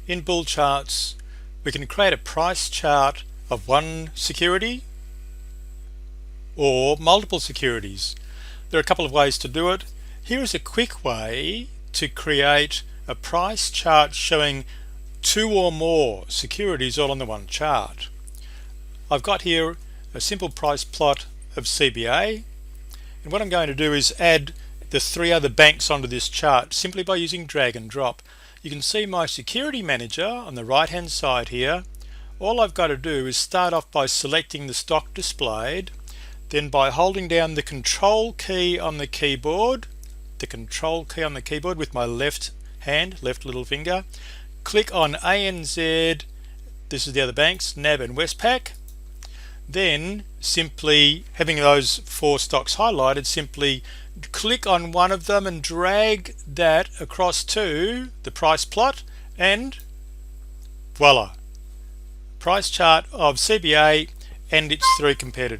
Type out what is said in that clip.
In BullCharts, we can create a price chart of one security or multiple securities. There are a couple of ways to do it. Here is a quick way to create a price chart showing two or more securities all on the one chart. I've got here a simple price plot of CBA, and what I'm going to do is add the three other banks onto this chart simply by using drag and drop. You can see my security manager on the right hand side here. All I've got to do is start off by selecting the stock displayed, then by holding down the control key on the keyboard, with my left little finger, click on ANZ, this is the other banks, NAB and Westpac. Then simply, having those four stocks highlighted, simply click on one of them and drag that across to the price plot, and voila, price chart of CBA and its three competitors.